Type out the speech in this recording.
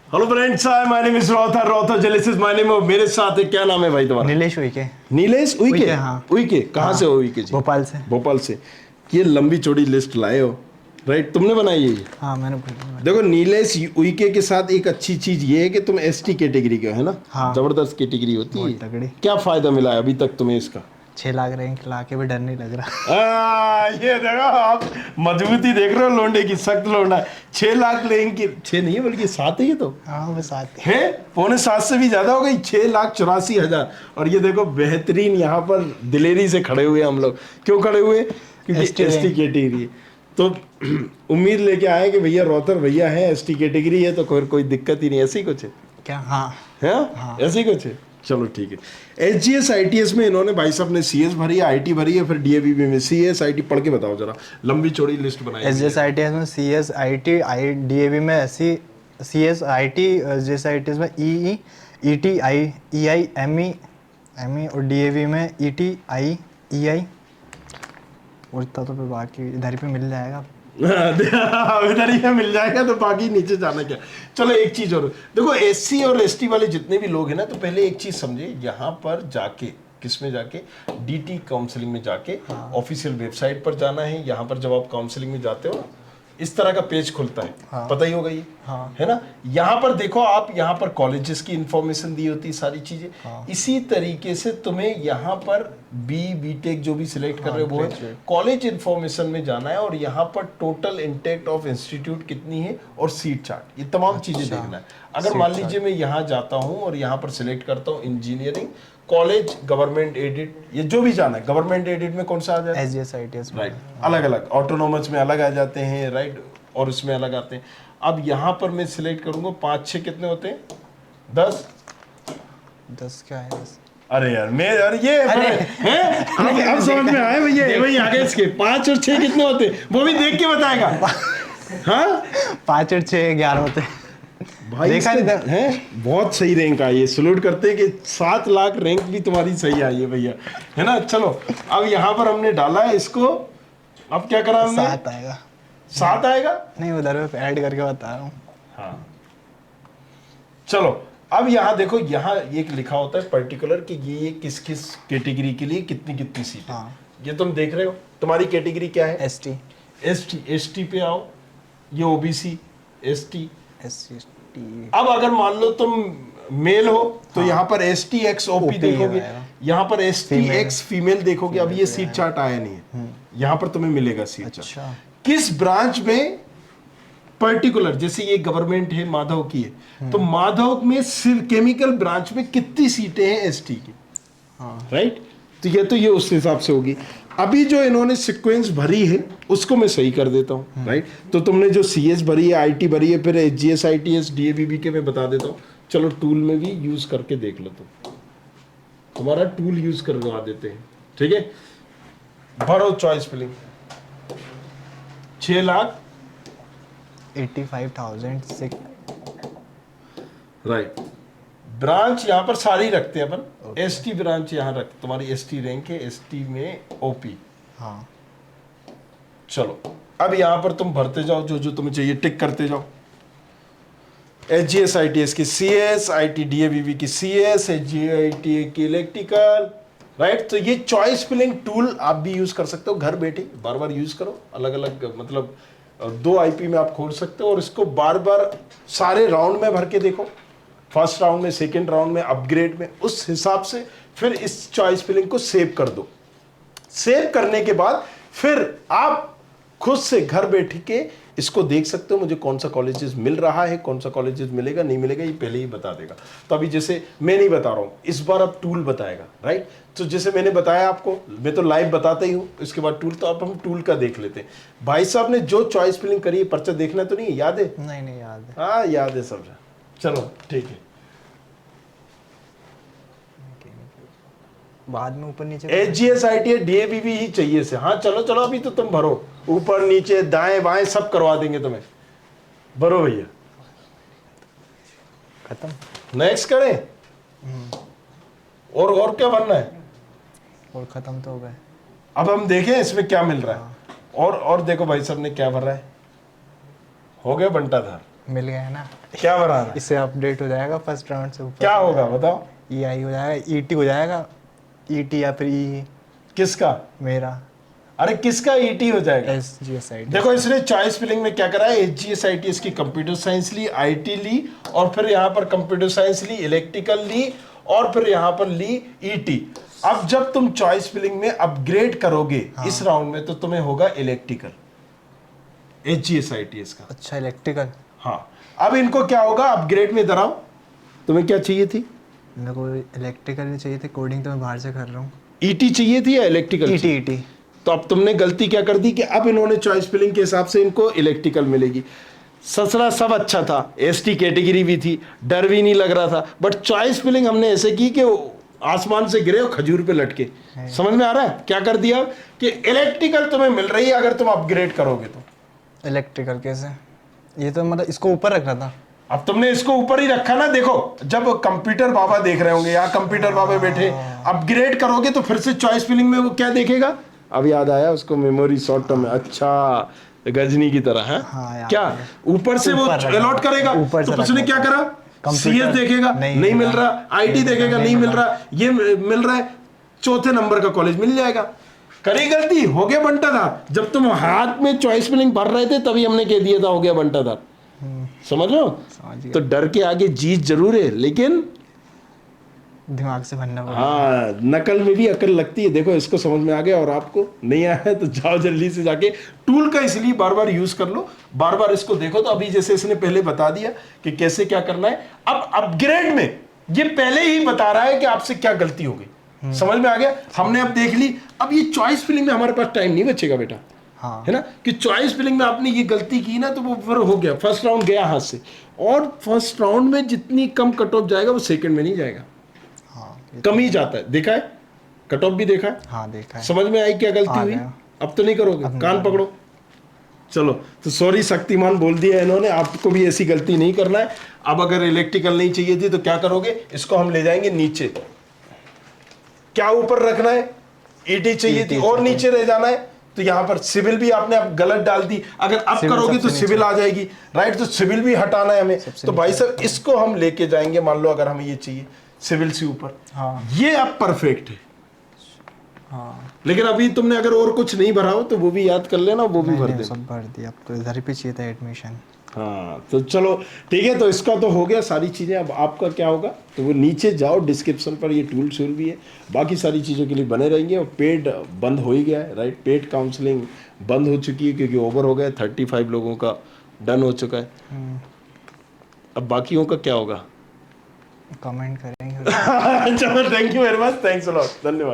Hello friends, hi my name is Rother Jelisis my name. मेरे साथ है, क्या नाम है भाई तुम्हारा? नीलेश उइके। नीलेश उइके। उइके, हाँ। उइके कहाँ हाँ, से हो उइके जी? भोपाल से। भोपाल से। ये लंबी चौड़ी लिस्ट लाए हो, राइट? तुमने बनाई है ये? हाँ, मैंने बोला। देखो नीलेश उइके के साथ एक अच्छी चीज ये है कि तुम एसटी कैटेगरी के हो, है ना? हाँ, जबरदस्त कैटेगरी होती बहुत है। तगड़ी। क्या फायदा मिला है अभी तक तुम्हें इसका? 6 लाख रैंक ला के भी डर नहीं लग रहा। ये देखो आप, मजबूती देख रहे हो लोंडे की, सख्त लोंडा। 6 लाख लेंगे, 6 नहीं है बल्कि 7 है ये तो। हाँ, बस आते। है, 6.25 से भी ज्यादा हो गई, 6,84,000। और ये देखो बेहतरीन, यहाँ पर दिलेरी से खड़े हुए हम लोग। क्यों खड़े हुए? क्योंकि ST एसटी कैटेगरी। तो उम्मीद लेके आए कि भैया रौतर भैया है, एसटी कैटेगरी है तो कोई दिक्कत ही नहीं, ऐसी कुछ है। क्या? हाँ। है हाँ। ऐसे ही कुछ है। चलो ठीक है। एचजीएस आईटीएस में इन्होंने भाई साहब ने सीएस भरी है, आईटी भरी है, फिर डीएवीबी में सीएस आईटी। पढ़ के बताओ जरा, लंबी चौड़ी लिस्ट बनाई हुई है। SJSITS में CS IT DAV में SC CS IT JSITS में EE ET EI ME और DAV में ET EI और इतना तो फिर बाकी इधर पे मिल जाएगा। इधर ही मिल जाएगा तो बाकी नीचे जाना क्या। चलो एक चीज और देखो, एससी और एसटी वाले जितने भी लोग हैं ना, तो पहले एक चीज समझे, यहाँ पर जाके किसमें जाके, डीटी काउंसलिंग में जाके, ऑफिशियल वेबसाइट पर जाना है। यहाँ पर जब आप काउंसलिंग में जाते हो इस तरह का पेज खुलता है। हाँ। पता ही होगा ये। हाँ। है ना? यहाँ पर देखो आप, यहाँ पर कॉलेजेस की इंफॉर्मेशन दी होती है, सारी चीजें। हाँ। इसी तरीके से तुम्हें यहाँ पर बीटेक जो भी सिलेक्ट कर रहे हो वो है, graduate। कॉलेज इंफॉर्मेशन में जाना है, और यहाँ पर टोटल इंटेक्ट ऑफ इंस्टीट्यूट कितनी है और सीट चार्ट, ये तमाम चीजें देखना है। अगर सीट मान लीजिए मैं यहाँ जाता हूँ और यहाँ पर सिलेक्ट करता हूँ इंजीनियरिंग कॉलेज गवर्नमेंट एडेड, ये जो भी जाना है, गवर्नमेंट एडेड में कौन सा आ जाता है? SJSITS में। राइट। अलग अलग ऑटोनोमस में अलग आ जाते हैं, राइट, और उसमें अलग आते हैं। अब यहाँ पर मैं सिलेक्ट करूंगा 5-6 कितने होते हैं? 10। 10 क्या है? 10। अरे यार मैं यार ये हैं अब समझ में आया भैया, वही आगे इसके 5 और 6 कितने होते हैं वो भी देख के बताएगा। हाँ 5 और 6 11 होते हैं। भाई देखा इसके नहीं था। हैं, बहुत सही रैंक आई है। सलूट करते हैं कि 7 लाख रैंक भी तुम्हारी सही आई है भैया, है ना? चलो अब यहाँ पर हमने डाला है इसको, अब क्या करा हमने? 7 आएगा। 7 आएगा। नहीं, उधर पे ऐड करके बता रहा हूँ। हाँ चलो, अब यहाँ देखो, यहाँ एक लिखा होता है पर्टिकुलर कि ये किस किस कैटेगरी के लिए कितनी कितनी सीट है। हाँ। ये तुम देख रहे हो, तुम्हारी कैटेगरी क्या है? ST एसटी पे आओ, ये ओबीसी, एसटी। SC ST अब अगर मान लो तुम मेल हो तो यहाँ पर S T x OP OP देखोगे, आएगा। यहाँ पर एस टी एक्स फीमेल देखोगे। अब ये सीट चार्ट आया नहीं है, यहाँ पर तुम्हें मिलेगा सीट चार्ट। अच्छा। किस ब्रांच में पर्टिकुलर, जैसे ये गवर्नमेंट है, माधव की है, तो माधव में सिर्फ केमिकल ब्रांच में कितनी सीटें हैं एसटी की? हाँ। राइट। तो ये उस हिसाब से होगी। अभी जो इन्होंने सीक्वेंस भरी है उसको मैं सही कर देता हूँ, राइट। तो तुमने जो सीएस भरी है, आईटी भरी है, फिर एचजीएस आईटीएस डीएवीबी के मैं बता देता हूँ। चलो टूल में भी यूज करके देख लो, तुम तुम्हारा टूल यूज करवा देते हैं, ठीक है। भरो चॉइस फिलिंग, 85,006। राइट। ब्रांच यहाँ पर सारी रखते हैं अपन। एसटी ब्रांच यहाँ रख, तुम्हारी एसटी रैंक है, एसटी में ओपी। हाँ। चलो अब यहाँ पर तुम भरते जाओ जो जो तुम्हें चाहिए, टिक करते जाओ। एचजीएस आईटीएस की सीएस, आईटी डीएवीबी की सीएस, एचजीआईटी की इलेक्ट्रिकल, राइट। तो ये चॉइस फिलिंग टूल आप भी यूज कर सकते हो, घर बैठे बार बार यूज करो। अलग अलग मतलब 2 आईपी में आप खोल सकते हो और इसको बार बार सारे राउंड में भर के देखो, फर्स्ट राउंड में, सेकेंड राउंड में, अपग्रेड में, उस हिसाब से फिर इस चॉइस फिलिंग को सेव कर दो। सेव करने के बाद फिर आप खुद से घर बैठ के इसको देख सकते हो, मुझे कौन सा कॉलेजेस मिल रहा है, कौन सा कॉलेजेस मिलेगा नहीं मिलेगा, ये पहले ही बता देगा। तो अभी जैसे मैं नहीं बता रहा हूं, इस बार अब टूल बताएगा, राइट। तो जैसे मैंने बताया आपको, मैं तो लाइव बताता ही हूं, इसके बाद टूल, तो अब हम टूल का देख लेते हैं। भाई साहब ने जो चॉइस फिलिंग करी है, पर्चा देखना तो नहीं है, याद है? नहीं याद है। हाँ याद है सब। चलो ठीक है। बाद में ऊपर नीचे एचजीएस आईटी डीएवीबी ही चाहिए से। हाँ चलो चलो, अभी तो तुम भरो, ऊपर नीचे दाएं बाएं सब करवा देंगे तुम्हें। भरो भैया, खत्म। नेक्स्ट करें? और क्या भरना है? और खत्म तो हो गए। अब हम देखें इसमें क्या मिल रहा है। और देखो भाई साहब ने क्या भर रहा है, हो गया बंटाधार। मिल गया है ना, क्या भरा है? इससे अपडेट हो जाएगा फर्स्ट राउंड से ऊपर। क्या होगा बताओ? EI हो जाएगा, ET हो जाएगा, ET या फिर EE। किसका? मेरा अरे किसका ईटी हो जाएगा? SGSIT। देखो इसने चॉइस फिलिंग में क्या करा है, HGSIT इसकी कंप्यूटर साइंस ली, IT ली, और फिर यहाँ पर कंप्यूटर साइंस ली, इलेक्ट्रिकल ली, और फिर यहाँ पर ली ET। अब जब तुम चॉइस फिलिंग में अपग्रेड करोगे इस राउंड में, तो तुम्हें होगा इलेक्ट्रिकल, HGSIT इसका। अच्छा, इलेक्ट्रिकल। हाँ, अब इनको क्या होगा, अपग्रेड में इधर आओ। तुम्हें क्या चाहिए थी? मेरे को इलेक्ट्रिकल ही चाहिए थी, कोडिंग तो मैं बाहर से कर रहा हूँ। ET चाहिए थी या इलेक्ट्रिकल? ET। तो अब तुमने गलती क्या कर दी कि अब इन्होंने चॉइस फिलिंग के हिसाब से इनको इलेक्ट्रिकल मिलेगी। ससरा सब अच्छा था, ST कैटेगरी भी थी, डर भी नहीं लग रहा था, बट चॉइस फिलिंग हमने ऐसे की कि आसमान से गिरे और खजूर पे लटके। समझ में आ रहा है क्या कर दिया कि इलेक्ट्रिकल तुम्हें मिल रही है अगर तुम अपग्रेड करोगे तो। इलेक्ट्रिकल कैसे? ये तो मतलब इसको ऊपर रखना था। अब तुमने इसको ऊपर ही रखा ना। देखो जब कंप्यूटर बाबा देख रहे होंगे या कंप्यूटर बाबा बैठे, अपग्रेड करोगे तो फिर से चॉइस फिलिंग में वो क्या देखेगा? अब याद आया उसको, मेमोरी शॉर्ट टर्म में। अच्छा, गजनी की तरह है। हाँ यार, क्या ऊपर से वो अलॉट करेगा? ऊपर तो से उसने क्या करा? CS देखेगा, नहीं मिल रहा, IT देखेगा, नहीं मिल रहा, ये मिल रहा है, चौथे नंबर का कॉलेज मिल जाएगा। करी गलती, हो गया बंटा था। जब तुम हाथ में चॉइस फिलिंग भर रहे थे तभी हमने कह दिया था हो गया बंटा था। समझ लो? तो डर के आगे जीत जरूर है, लेकिन दिमाग से भरना पड़ेगा। हाँ, नकल में भी अकल लगती है। देखो इसको समझ में आ गया और आपको नहीं आया है तो जाओ जल्दी से जाके टूल का इसलिए बार बार यूज कर लो, बार बार इसको देखो। तो अभी जैसे इसने पहले बता दिया कि कैसे क्या करना है, अब अपग्रेड में ये पहले ही बता रहा है कि आपसे क्या गलती हो गई। समझ में आ गया? हमने अब देख ली। अब ये चॉइस फिलिंग में हमारे पास टाइम नहीं बचेगा बेटा, हाँ। है ना, कि चॉइस फिलिंग में आपने ये गलती की ना तो वो फिर हो गया, फर्स्ट राउंड गया हाथ से। और फर्स्ट राउंड में जितनी कम कट ऑफ जाएगा वो सेकंड में नहीं जाएगा, कम ही जाता है। देखा है, कट ऑफ भी देखा है। हाँ, देखा है। समझ में आई क्या गलती हुई? अब तो नहीं करोगे, कान पकड़ो। चलो, तो सॉरी शक्तिमान बोल दिया इन्होंने, आपको भी ऐसी गलती नहीं करना है। अब अगर इलेक्ट्रिकल नहीं चाहिए थी तो क्या करोगे? इसको हम ले जाएंगे नीचे। क्या ऊपर रखना है? ET चाहिए थी और नीचे रह जाना है। तो यहां पर सिविल भी आपने अब गलत डाल दी। अगर अब करोगे तो सिविल आ जाएगी, राइट? तो सिविल भी हटाना है हमें। तो भाई साहब इसको हम लेके जाएंगे, मान लो अगर हमें ये चाहिए सिविल से ऊपर। हाँ। ये अब परफेक्ट है। हाँ, लेकिन अभी तुमने अगर और कुछ नहीं भरा हो तो वो भी याद कर लेना, वो भी भर दे। सब भर दिया। अब तो इधर पे चाहिए था एडमिशन। हाँ, तो चलो ठीक है। तो इसका तो हो गया सारी चीज़ें। अब आपका क्या होगा? तो वो नीचे जाओ, डिस्क्रिप्शन पर ये टूल शूल भी है, बाकी सारी चीज़ों के लिए बने रहेंगे। और पेड बंद हो ही गया है, राइट? पेड काउंसलिंग बंद हो चुकी है क्योंकि ओवर हो गया, 35 लोगों का डन हो चुका है। अब बाकियों का क्या होगा? कमेंट करेंगे। चलो, thank you very much, thanks a lot, धन्यवाद।